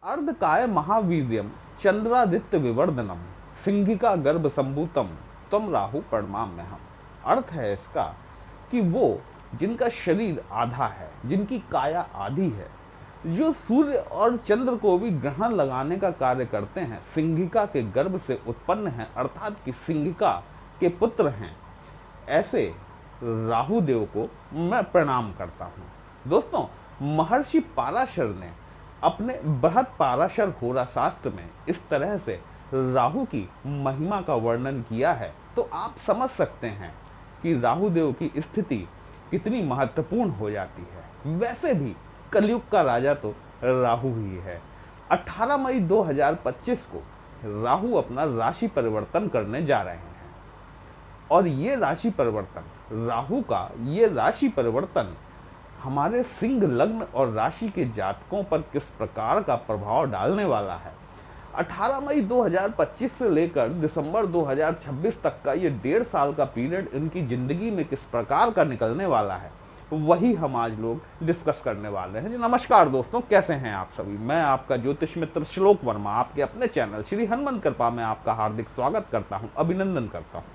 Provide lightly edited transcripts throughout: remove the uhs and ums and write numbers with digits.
अर्धकाय महावीर्यम चंद्रादित्य विवर्धनम सिंहिका गर्भ संभूतम तम राहु प्रणमाम्यहम। अर्थ है इसका कि वो जिनका शरीर आधा है, जिनकी काया आधी है, जो सूर्य और चंद्र को भी ग्रहण लगाने का कार्य करते हैं, सिंहिका के गर्भ से उत्पन्न हैं, अर्थात कि सिंहिका के पुत्र हैं, ऐसे राहु देव को मैं प्रणाम करता हूँ। दोस्तों, महर्षि पाराशर ने अपने बृहद पाराशर होरा शास्त्र में इस तरह से राहु की महिमा का वर्णन किया है, तो आप समझ सकते हैं कि राहु देव की स्थिति कितनी महत्वपूर्ण हो जाती है। वैसे भी कलयुग का राजा तो राहु ही है। 18 मई 2025 को राहु अपना राशि परिवर्तन करने जा रहे हैं और ये राशि परिवर्तन, राहु का ये राशि परिवर्तन हमारे सिंह लग्न और राशि के जातकों पर किस प्रकार का प्रभाव डालने वाला है। 18 मई 2025 से लेकर दिसंबर 2026 तक का ये 1.5 साल का पीरियड इनकी जिंदगी में किस प्रकार का निकलने वाला है, वही हम आज लोग डिस्कस करने वाले हैं। जी नमस्कार दोस्तों, कैसे हैं आप सभी। मैं आपका ज्योतिष मित्र श्लोक वर्मा आपके अपने चैनल श्री हनुमंत कृपा में आपका हार्दिक स्वागत करता हूं, अभिनंदन करता हूं।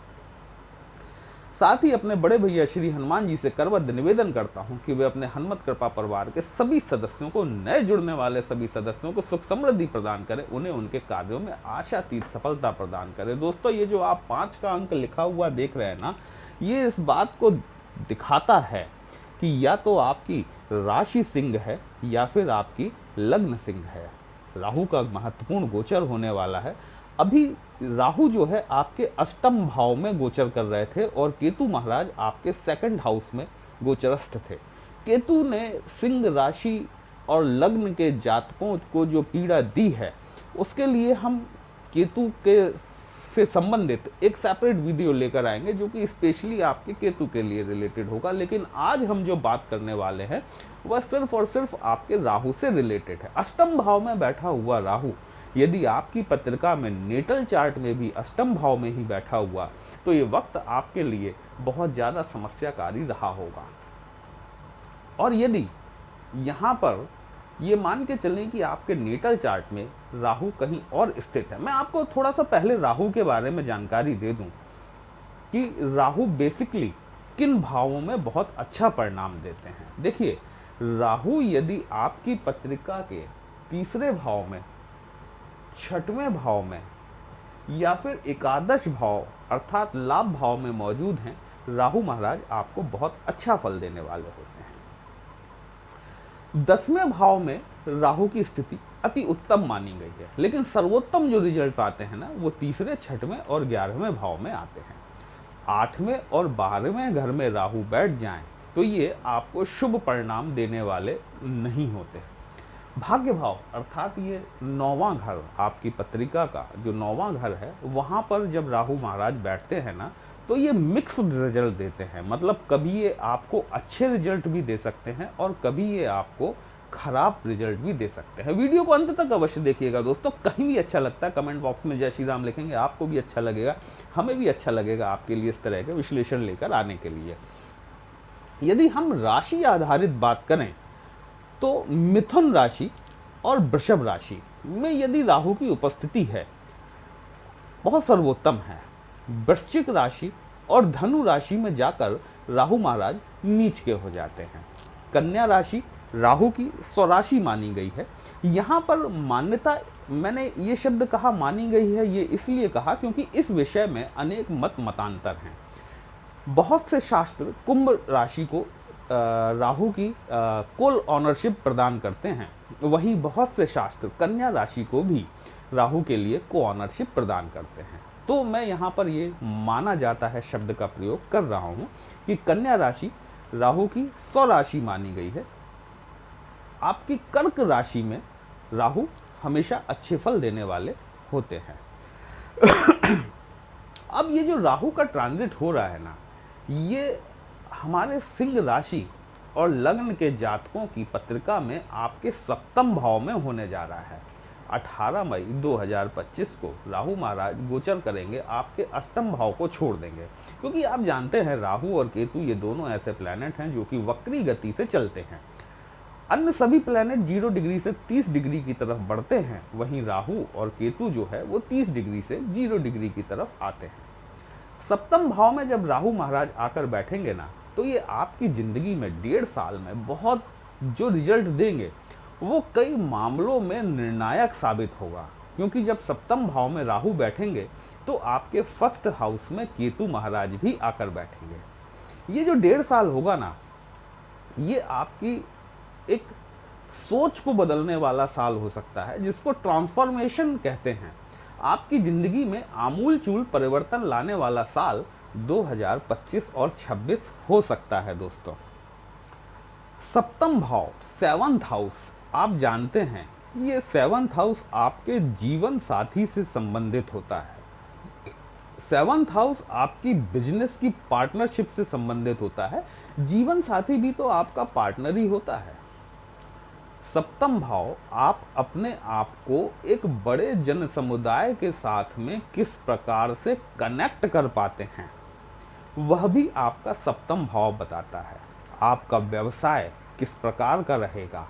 साथ ही अपने बड़े भैया श्री हनुमान जी से करबद्ध निवेदन करता हूं कि वे अपने हनुमत कृपा परिवार के सभी सदस्यों को, नए जुड़ने वाले सभी सदस्यों को सुख समृद्धि प्रदान करें, उन्हें उनके कार्यों में आशातीत सफलता प्रदान करें। दोस्तों, ये जो आप 5 का अंक लिखा हुआ देख रहे हैं ना, ये इस बात को दिखाता है कि या तो आपकी राशि सिंह है या फिर आपकी लग्न सिंह है। राहु का महत्वपूर्ण गोचर होने वाला है। अभी राहु जो है आपके अष्टम भाव में गोचर कर रहे थे और केतु महाराज आपके 2nd हाउस में गोचरस्थ थे। केतु ने सिंह राशि और लग्न के जातकों को जो पीड़ा दी है, उसके लिए हम केतु के से संबंधित एक सेपरेट वीडियो लेकर आएंगे जो कि स्पेशली आपके केतु के लिए रिलेटेड होगा। लेकिन आज हम जो बात करने वाले हैं वह सिर्फ और सिर्फ आपके राहु से रिलेटेड है। अष्टम भाव में बैठा हुआ राहु यदि आपकी पत्रिका में नेटल चार्ट में भी अष्टम भाव में ही बैठा हुआ, तो ये वक्त आपके लिए बहुत ज़्यादा समस्याकारी रहा होगा। और यदि यहाँ पर ये मान के चलें कि आपके नेटल चार्ट में राहु कहीं और स्थित है, मैं आपको थोड़ा सा पहले राहु के बारे में जानकारी दे दूं कि राहु बेसिकली किन भावों में बहुत अच्छा परिणाम देते हैं। देखिए, राहु यदि आपकी पत्रिका के 3रे भाव में, 6वें भाव में या फिर एकादश भाव अर्थात लाभ भाव में मौजूद हैं, राहु महाराज आपको बहुत अच्छा फल देने वाले होते हैं। 10वें भाव में राहु की स्थिति अति उत्तम मानी गई है, लेकिन सर्वोत्तम जो रिजल्ट आते हैं ना, वो 3रे, 6वें और 11वें भाव में आते हैं। 8वें और 12वें घर में राहु बैठ जाएं तो ये आपको शुभ परिणाम देने वाले नहीं होते। भाग्य भाव अर्थात ये 9वां घर, आपकी पत्रिका का जो 9वां घर है, वहां पर जब राहु महाराज बैठते हैं ना, तो ये मिक्स्ड रिजल्ट देते हैं। मतलब कभी ये आपको अच्छे रिजल्ट भी दे सकते हैं और कभी ये आपको खराब रिजल्ट भी दे सकते हैं। वीडियो को अंत तक अवश्य देखिएगा दोस्तों। कहीं भी अच्छा लगता है कमेंट बॉक्स में जय श्री राम लिखेंगे, आपको भी अच्छा लगेगा, हमें भी अच्छा लगेगा आपके लिए इस तरह के विश्लेषण लेकर आने के लिए। यदि हम राशि आधारित बात करें तो मिथुन राशि और वृषभ राशि में यदि राहु की उपस्थिति है, बहुत सर्वोत्तम है। वृश्चिक राशि और धनु राशि में जाकर राहु महाराज नीच के हो जाते हैं। कन्या राशि राहु की स्वराशि मानी गई है। यहाँ पर मान्यता, मैंने ये शब्द कहा मानी गई है, ये इसलिए कहा क्योंकि इस विषय में अनेक मतांतर हैं। बहुत से शास्त्र कुंभ राशि को राहु की कुल ऑनरशिप प्रदान करते हैं, वहीं बहुत से शास्त्र कन्या राशि को भी राहु के लिए को ऑनरशिप प्रदान करते हैं। तो मैं यहाँ पर ये माना जाता है, शब्द का प्रयोग कर रहा हूँ कि कन्या राशि राहु की स्वराशि मानी गई है। आपकी कर्क राशि में राहु हमेशा अच्छे फल देने वाले होते हैं। अब ये जो राहु का ट्रांजिट हो रहा है ना, ये हमारे सिंह राशि और लग्न के जातकों की पत्रिका में आपके 7म भाव में होने जा रहा है। 18 मई 2025 को राहु महाराज गोचर करेंगे, आपके अष्टम भाव को छोड़ देंगे, क्योंकि आप जानते हैं राहु और केतु ये दोनों ऐसे प्लैनेट हैं जो कि वक्री गति से चलते हैं अन्य सभी प्लैनेट 0 डिग्री से 30 डिग्री की तरफ बढ़ते हैं, वहीं राहु और केतु जो है वो 30 डिग्री से 0 डिग्री की तरफ आते हैं। सप्तम भाव में जब राहु महाराज आकर बैठेंगे ना, तो ये आपकी जिंदगी में 1.5 साल में बहुत जो रिजल्ट देंगे वो कई मामलों में निर्णायक साबित होगा। क्योंकि जब सप्तम भाव में राहु बैठेंगे तो आपके फर्स्ट हाउस में केतु महाराज भी आकर बैठेंगे। ये जो 1.5 साल होगा ना, ये आपकी एक सोच को बदलने वाला साल हो सकता है, जिसको ट्रांसफॉर्मेशन कहते हैं। आपकी जिंदगी में आमूलचूल परिवर्तन लाने वाला साल 2025 और 26 हो सकता है दोस्तों। सप्तम भाव, 7th हाउस, आप जानते हैं ये 7th हाउस आपके जीवन साथी से संबंधित होता है। 7th हाउस आपकी बिजनेस की पार्टनरशिप से संबंधित होता है। जीवन साथी भी तो आपका पार्टनर ही होता है। सप्तम भाव आप अपने आप को एक बड़े जन समुदाय के साथ में किस प्रकार से कनेक्ट कर पाते हैं, वह भी आपका सप्तम भाव बताता है। आपका व्यवसाय किस प्रकार का रहेगा,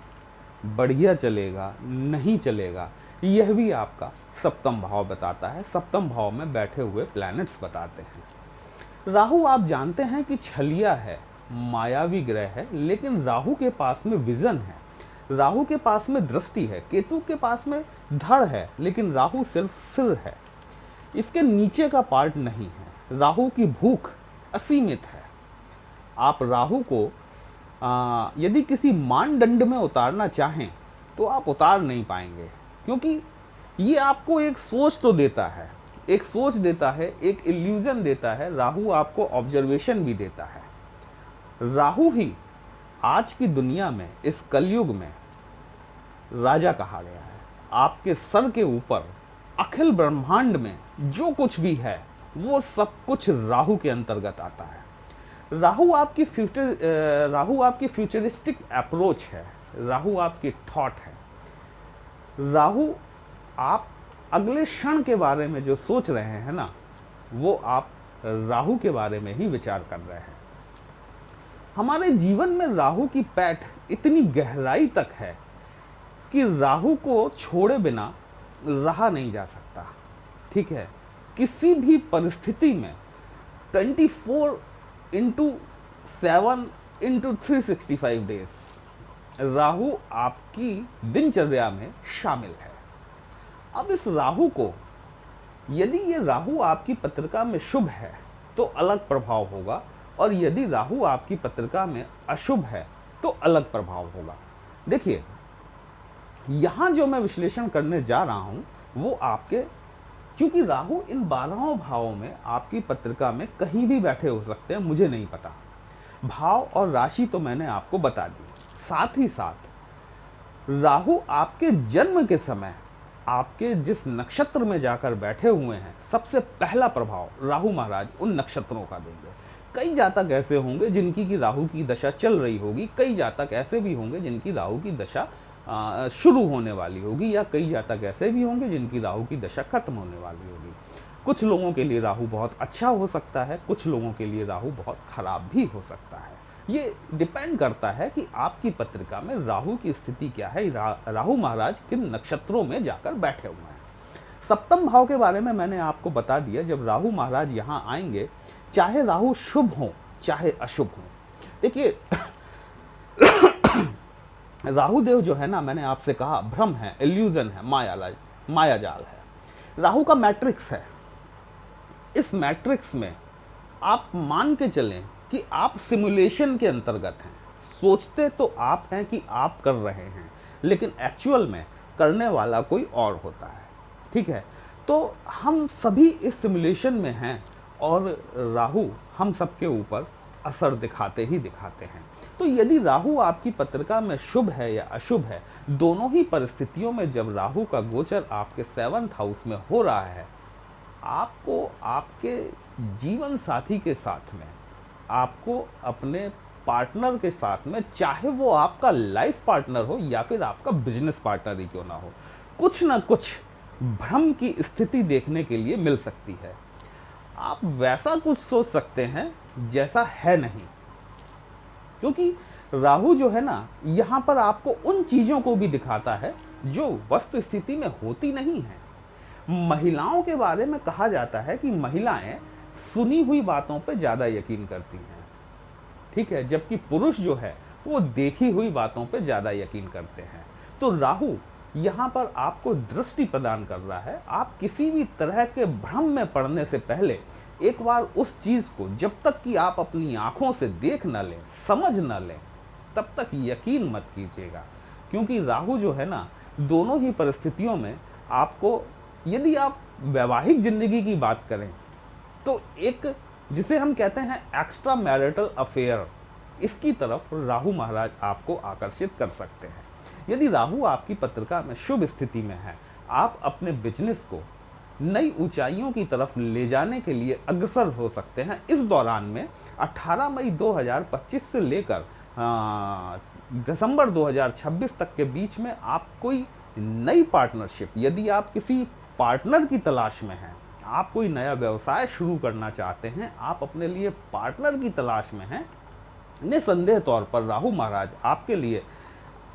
बढ़िया चलेगा, नहीं चलेगा, यह भी आपका सप्तम भाव बताता है। सप्तम भाव में बैठे हुए प्लैनेट्स बताते हैं। राहु आप जानते हैं कि छलिया है, मायावी ग्रह है, लेकिन राहु के पास में विजन है, राहु के पास में दृष्टि है। केतु के पास में धड़ है, लेकिन राहु सिर्फ सिर है, इसके नीचे का पार्ट नहीं है। राहु की भूख असीमित है। आप राहु को यदि किसी मानदंड में उतारना चाहें तो आप उतार नहीं पाएंगे, क्योंकि ये आपको एक सोच तो देता है, एक सोच देता है, एक इल्यूजन देता है। राहु आपको ऑब्जर्वेशन भी देता है। राहु ही आज की दुनिया में, इस कलयुग में राजा कहा गया है। आपके सर के ऊपर अखिल ब्रह्मांड में जो कुछ भी है वो सब कुछ राहु के अंतर्गत आता है। राहु आपकी फ्यूचरिस्टिक अप्रोच है, राहु आपकी थॉट है। राहु आप अगले क्षण के बारे में जो सोच रहे हैं ना, वो आप राहु के बारे में ही विचार कर रहे हैं। हमारे जीवन में राहु की पैठ इतनी गहराई तक है कि राहु को छोड़े बिना रहा नहीं जा सकता। ठीक है, किसी भी परिस्थिति में 24/7/365 डेज राहु आपकी दिनचर्या में शामिल है। अब इस राहु को, यदि ये राहु आपकी पत्रिका में शुभ है तो अलग प्रभाव होगा, और यदि राहु आपकी पत्रिका में अशुभ है तो अलग प्रभाव होगा। देखिए, यहां जो मैं विश्लेषण करने जा रहा हूं वो आपके, क्योंकि राहु इन 12 भावों में आपकी पत्रिका में कहीं भी बैठे हो सकते हैं, मुझे नहीं पता। भाव और राशि तो मैंने आपको बता दी। साथ ही साथ राहु आपके जन्म के समय आपके जिस नक्षत्र में जाकर बैठे हुए हैं, सबसे पहला प्रभाव राहु महाराज उन नक्षत्रों का देंगे। कई जातक ऐसे होंगे जिनकी की राहु की दशा चल रही होगी, कई जातक ऐसे भी होंगे जिनकी राहु की दशा शुरू होने वाली होगी, या कई जातक ऐसे भी होंगे जिनकी राहु की दशा खत्म होने वाली होगी। कुछ लोगों के लिए राहु बहुत अच्छा हो सकता है, कुछ लोगों के लिए राहु बहुत खराब भी हो सकता है। ये डिपेंड करता है कि आपकी पत्रिका में राहु की स्थिति क्या है, राहु महाराज किन नक्षत्रों में जाकर बैठे हुए हैं। सप्तम भाव के बारे में मैंने आपको बता दिया। जब राहु महाराज यहाँ आएंगे, चाहे राहु शुभ हो चाहे अशुभ हो, देखिए राहु देव जो है ना, मैंने आपसे कहा भ्रम है, इल्यूजन है, मायाजाल है। राहु का मैट्रिक्स है। इस मैट्रिक्स में आप मान के चलें कि आप सिमुलेशन के अंतर्गत हैं। सोचते तो आप हैं कि आप कर रहे हैं, लेकिन एक्चुअल में करने वाला कोई और होता है। ठीक है, तो हम सभी इस सिमुलेशन में हैं, और राहु हम सबके ऊपर असर दिखाते ही दिखाते हैं। तो यदि राहु आपकी पत्रिका में शुभ है या अशुभ है, दोनों ही परिस्थितियों में जब राहु का गोचर आपके 7th हाउस में हो रहा है, आपको आपके जीवन साथी के साथ में, आपको अपने पार्टनर के साथ में, चाहे वो आपका लाइफ पार्टनर हो या फिर आपका बिजनेस पार्टनर ही क्यों ना हो, कुछ ना कुछ भ्रम की स्थिति देखने के लिए मिल सकती है। आप वैसा कुछ सोच सकते हैं जैसा है नहीं, क्योंकि राहु जो है ना, यहाँ पर आपको उन चीजों को भी दिखाता है जो वस्तु स्थिति में होती नहीं है। महिलाओं के बारे में कहा जाता है कि महिलाएं सुनी हुई बातों पर ज्यादा यकीन करती हैं, ठीक है, जबकि पुरुष जो है वो देखी हुई बातों पर ज्यादा यकीन करते हैं। तो राहु यहाँ पर आपको दृष्टि प्रदान कर रहा है। आप किसी भी तरह के भ्रम में पड़ने से पहले एक बार उस चीज को, जब तक कि आप अपनी आंखों से देख न लें, समझ न लें, तब तक यकीन मत कीजिएगा। क्योंकि राहु जो है ना, दोनों ही परिस्थितियों में आपको, यदि आप वैवाहिक जिंदगी की बात करें तो एक जिसे हम कहते हैं एक्स्ट्रा मैरिटल अफेयर, इसकी तरफ राहु महाराज आपको आकर्षित कर सकते हैं। यदि राहु आपकी पत्रिका में शुभ स्थिति में है, आप अपने बिजनेस को नई ऊंचाइयों की तरफ ले जाने के लिए अग्रसर हो सकते हैं। इस दौरान में 18 मई 2025 से लेकर दिसंबर 2026 तक के बीच में आप कोई नई पार्टनरशिप, यदि आप किसी पार्टनर की तलाश में हैं, आप कोई नया व्यवसाय शुरू करना चाहते हैं, आप अपने लिए पार्टनर की तलाश में हैं, निसंदेह तौर पर राहु महाराज आपके लिए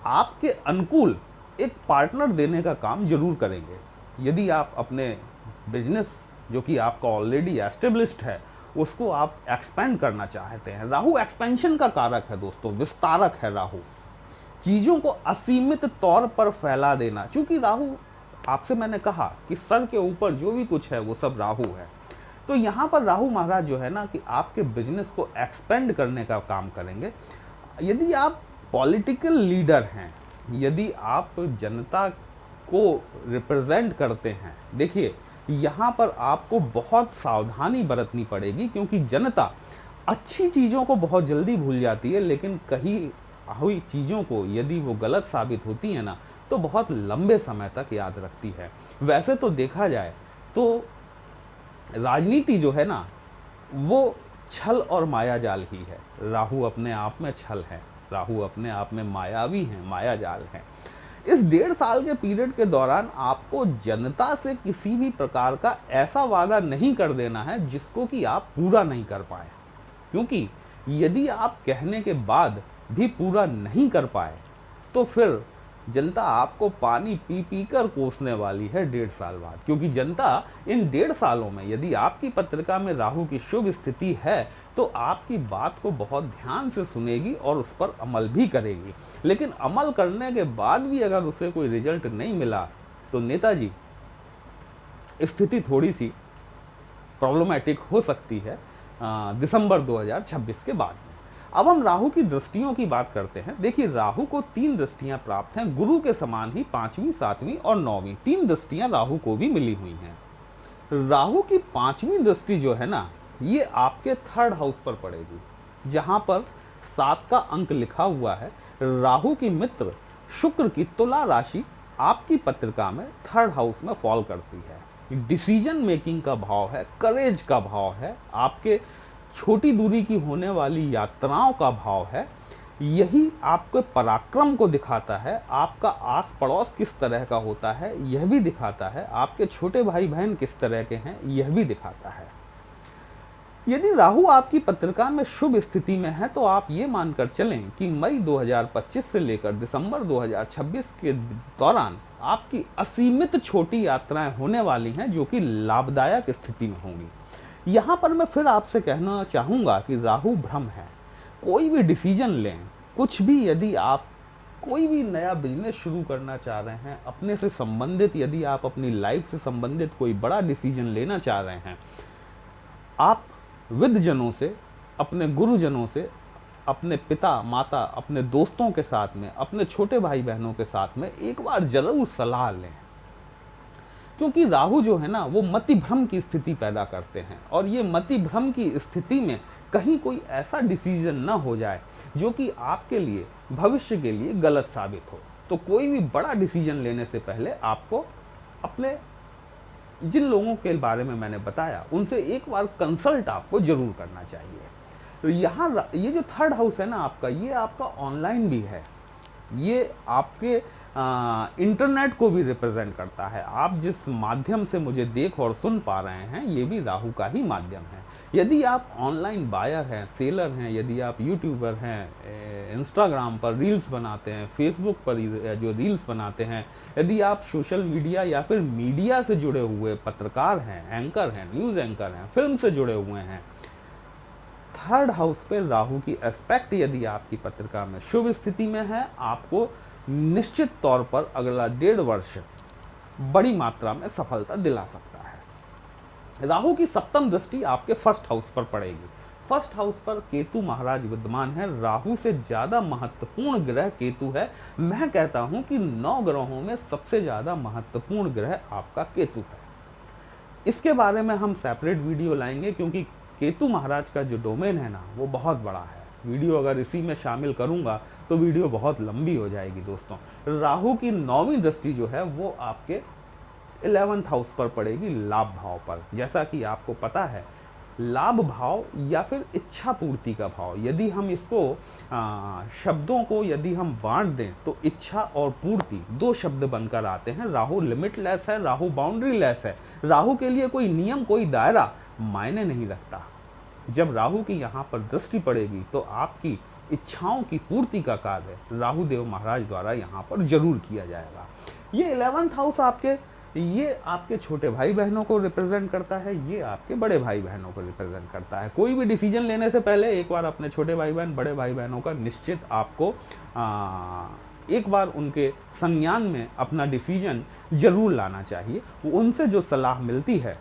आपके अनुकूल एक पार्टनर देने का काम जरूर करेंगे। यदि आप अपने बिजनेस जो कि आपका ऑलरेडी एस्टेब्लिश्ड है उसको आप एक्सपेंड करना चाहते हैं, राहु एक्सपेंशन का कारक है दोस्तों, विस्तारक है राहु, चीजों को असीमित तौर पर फैला देना। क्योंकि राहु, आपसे मैंने कहा कि सर के ऊपर जो भी कुछ है वो सब राहु है। तो यहाँ पर राहु महाराज जो है ना कि आपके बिजनेस को एक्सपेंड करने का काम करेंगे। यदि आप पॉलिटिकल लीडर हैं, यदि आप जनता को रिप्रेजेंट करते हैं, देखिए यहाँ पर आपको बहुत सावधानी बरतनी पड़ेगी। क्योंकि जनता अच्छी चीज़ों को बहुत जल्दी भूल जाती है, लेकिन कही हुई चीज़ों को यदि वो गलत साबित होती है ना, तो बहुत लंबे समय तक याद रखती है। वैसे तो देखा जाए तो राजनीति जो है ना, वो छल और मायाजाल ही है। राहु अपने आप में छल है, राहु अपने आप में मायावी है, मायाजाल है। इस 1.5 साल के पीरियड के दौरान आपको जनता से किसी भी प्रकार का ऐसा वादा नहीं कर देना है जिसको कि आप पूरा नहीं कर पाए। क्योंकि यदि आप कहने के बाद भी पूरा नहीं कर पाए तो फिर जनता आपको पानी पी पी कर कोसने वाली है 1.5 साल बाद। क्योंकि जनता इन 1.5 सालों में, यदि आपकी पत्रिका में राहु की शुभ स्थिति है, तो आपकी बात को बहुत ध्यान से सुनेगी और उस पर अमल भी करेगी। लेकिन अमल करने के बाद भी अगर उसे कोई रिजल्ट नहीं मिला तो नेताजी स्थिति थोड़ी सी प्रॉब्लमेटिक हो सकती है दिसंबर 2026 के बाद। अब हम राहु की दृष्टियों की बात करते हैं। देखिए, राहु को 3 दृष्टियां प्राप्त हैं, गुरु के समान ही 5वीं, 7वीं और 9वीं 3 दृष्टियां राहु को भी मिली हुई हैं। राहु की 5वीं दृष्टि जो है ना, ये आपके 3rd हाउस पर पड़ेगी, जहां पर 7 का अंक लिखा हुआ है। राहु की मित्र शुक्र की तुला राशि आपकी पत्रिका में 3rd हाउस में फॉल करती है। डिसीजन मेकिंग का भाव है, करेज का भाव है, आपके छोटी दूरी की होने वाली यात्राओं का भाव है। यही आपके पराक्रम को दिखाता है। आपका आस पड़ोस किस तरह का होता है यह भी दिखाता है। आपके छोटे भाई बहन किस तरह के हैं यह भी दिखाता है। यदि राहु आपकी पत्रिका में शुभ स्थिति में है तो आप ये मानकर चलें कि मई 2025 से लेकर दिसंबर 2026 के दौरान आपकी असीमित छोटी यात्राएं होने वाली हैं, जो कि लाभदायक स्थिति में होंगी। यहाँ पर मैं फिर आपसे कहना चाहूँगा कि राहु भ्रम है। कोई भी डिसीजन लें, कुछ भी, यदि आप कोई भी नया बिजनेस शुरू करना चाह रहे हैं, अपने से संबंधित, यदि आप अपनी लाइफ से संबंधित कोई बड़ा डिसीजन लेना चाह रहे हैं, आप विद्वजनों से, अपने गुरुजनों से, अपने पिता माता, अपने दोस्तों के साथ में, अपने छोटे भाई बहनों के साथ में एक बार जरूर सलाह लें। क्योंकि राहु जो है ना, वो मति भ्रम की स्थिति पैदा करते हैं, और ये मति भ्रम की स्थिति में कहीं कोई ऐसा डिसीजन ना हो जाए जो कि आपके लिए, भविष्य के लिए गलत साबित हो। तो कोई भी बड़ा डिसीजन लेने से पहले आपको अपने जिन लोगों के बारे में मैंने बताया उनसे एक बार कंसल्ट आपको जरूर करना चाहिए। तो यहाँ ये जो 3rd हाउस है ना आपका, ये आपका ऑनलाइन भी है, ये आपके इंटरनेट को भी रिप्रेजेंट करता है। आप जिस माध्यम से मुझे देख और सुन पा रहे हैं, ये भी राहु का ही माध्यम है। यदि आप ऑनलाइन बायर हैं, सेलर हैं, यदि आप यूट्यूबर हैं, इंस्टाग्राम पर रील्स बनाते हैं, फेसबुक पर जो रील्स बनाते हैं, यदि आप सोशल मीडिया या फिर मीडिया से जुड़े हुए पत्रकार हैं, एंकर हैं, न्यूज़ एंकर हैं, फिल्म से जुड़े हुए हैं, थर्ड हाउस पे राहु की एस्पेक्ट यदि आपकी पत्रिका में शुभ स्थिति में है, आपको निश्चित तौर पर अगला 1.5 वर्ष बड़ी मात्रा में सफलता दिला सकता है। राहु की सप्तम दृष्टि आपके फर्स्ट हाउस पर पड़ेगी। फर्स्ट हाउस पर केतु महाराज विद्यमान है। राहु से ज्यादा महत्वपूर्ण ग्रह केतु है। मैं कहता हूं कि 9 ग्रहों में सबसे ज्यादा महत्वपूर्ण ग्रह आपका केतु है। इसके बारे में हम सेपरेट वीडियो लाएंगे, क्योंकि केतु महाराज का जो डोमेन है ना, वो बहुत बड़ा है। वीडियो अगर इसी में शामिल करूंगा तो वीडियो बहुत लंबी हो जाएगी दोस्तों। राहु की 9वीं दृष्टि जो है वो आपके 11th हाउस पर पड़ेगी, लाभ भाव पर। जैसा कि आपको पता है, लाभ भाव या फिर इच्छा पूर्ति का भाव, यदि हम इसको शब्दों को यदि हम बांट दें तो इच्छा और पूर्ति 2 शब्द बनकर आते हैं। राहु लिमिटलेस है, राहु बाउंड्री लेस है। राहु के लिए कोई नियम, कोई दायरा मायने नहीं रखता। जब राहु की यहाँ पर दृष्टि पड़ेगी तो आपकी इच्छाओं की पूर्ति का कार्य राहु देव महाराज द्वारा यहाँ पर जरूर किया जाएगा। ये 11th हाउस ये आपके छोटे भाई बहनों को रिप्रेजेंट करता है, ये आपके बड़े भाई बहनों को रिप्रेजेंट करता है। कोई भी डिसीजन लेने से पहले एक बार अपने छोटे भाई बहन, बड़े भाई बहनों का निश्चित आपको एक बार उनके संज्ञान में अपना डिसीजन जरूर लाना चाहिए। उनसे जो सलाह मिलती है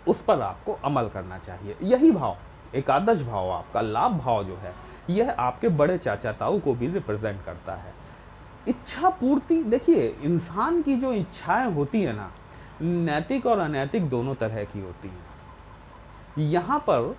उस पर आपको अमल करना चाहिए। यही भाव, एकादश भाव आपका लाभ भाव जो है, यह आपके बड़े चाचा ताऊ को भी रिप्रेजेंट करता है। इच्छा पूर्ति, देखिए इंसान की जो इच्छाएं होती है ना, नैतिक और अनैतिक दोनों तरह की होती हैं। यहाँ पर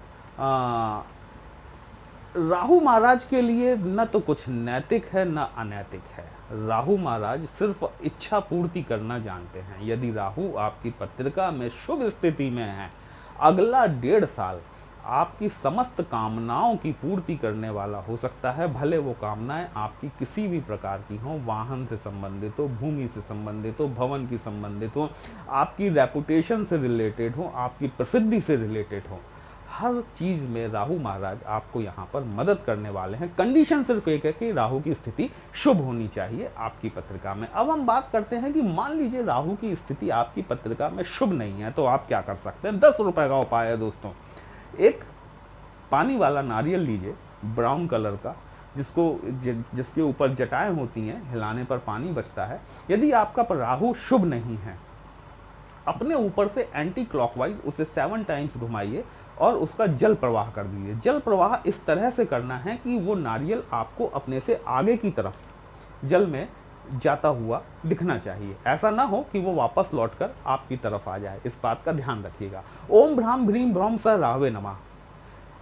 राहु महाराज के लिए न तो कुछ नैतिक है न अनैतिक है। राहु महाराज सिर्फ इच्छा पूर्ति करना जानते हैं। यदि राहु आपकी पत्रिका में शुभ स्थिति में है, अगला 1.5 साल आपकी समस्त कामनाओं की पूर्ति करने वाला हो सकता है। भले वो कामनाएं आपकी किसी भी प्रकार की हो, वाहन से संबंधित हो, भूमि से संबंधित हो, भवन की संबंधित हो, आपकी रेपुटेशन से रिलेटेड हो, आपकी प्रसिद्धि से रिलेटेड हो, हर चीज में राहु महाराज आपको यहाँ पर मदद करने वाले हैं। कंडीशन सिर्फ एक है कि राहु की स्थिति शुभ होनी चाहिए आपकी पत्रिका में। अब हम बात करते हैं कि मान लीजिए राहु की स्थिति आपकी पत्रिका में शुभ नहीं है, तो आप क्या कर सकते हैं। 10 रुपए का उपाय है दोस्तों। एक पानी वाला नारियल लीजिए, ब्राउन कलर का, जिसके ऊपर जटाएं होती हैं, हिलाने पर पानी बचता है। यदि आपका राहु शुभ नहीं है, अपने ऊपर से एंटी क्लॉकवाइज उसे 7 टाइम्स घुमाइए और उसका जल प्रवाह कर दीजिए। जल प्रवाह इस तरह से करना है कि वो नारियल आपको अपने से आगे की तरफ जल में जाता हुआ दिखना चाहिए। ऐसा ना हो कि वो वापस लौटकर आपकी तरफ आ जाए, इस बात का ध्यान रखिएगा। ओम भ्राम भ्रीम भ्रम स राहवे नमः,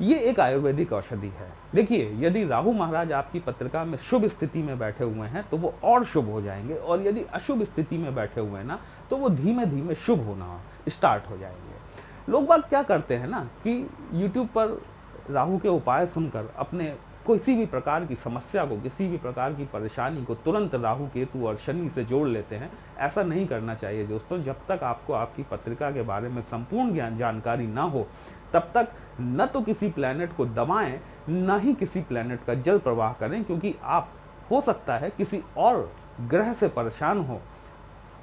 ये एक आयुर्वेदिक औषधि है। देखिए, यदि राहु महाराज आपकी पत्रिका में शुभ स्थिति में बैठे हुए हैं तो वो और शुभ हो जाएंगे, और यदि अशुभ स्थिति में बैठे हुए हैं ना, तो वो धीमे धीमे शुभ होना स्टार्ट हो जाएंगे। लोग बात क्या करते हैं ना कि YouTube पर राहु के उपाय सुनकर अपने किसी भी प्रकार की समस्या को, किसी भी प्रकार की परेशानी को तुरंत राहु, केतु और शनि से जोड़ लेते हैं। ऐसा नहीं करना चाहिए दोस्तों। जब तक आपको आपकी पत्रिका के बारे में संपूर्ण जानकारी ना हो, तब तक न तो किसी प्लैनेट को दबाएं, न ही किसी प्लैनेट का जल प्रवाह करें, क्योंकि आप हो सकता है किसी और ग्रह से परेशान हो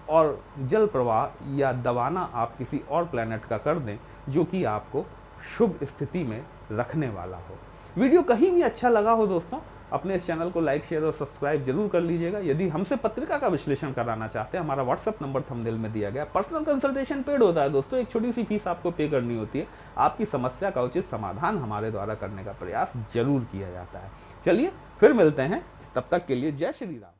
और जल प्रवाह या दबाना आप किसी और प्लैनेट का कर दें, जो कि आपको शुभ स्थिति में रखने वाला हो। वीडियो कहीं भी अच्छा लगा हो दोस्तों, अपने इस चैनल को लाइक, शेयर और सब्सक्राइब जरूर कर लीजिएगा। यदि हमसे पत्रिका का विश्लेषण कराना चाहते हैं, हमारा व्हाट्सएप नंबर थंबनेल में दिया गया। पर्सनल कंसल्टेशन पेड होता है दोस्तों, एक छोटी सी फीस आपको पे करनी होती है। आपकी समस्या का उचित समाधान हमारे द्वारा करने का प्रयास जरूर किया जाता है। चलिए फिर मिलते हैं, तब तक के लिए जय श्री राम।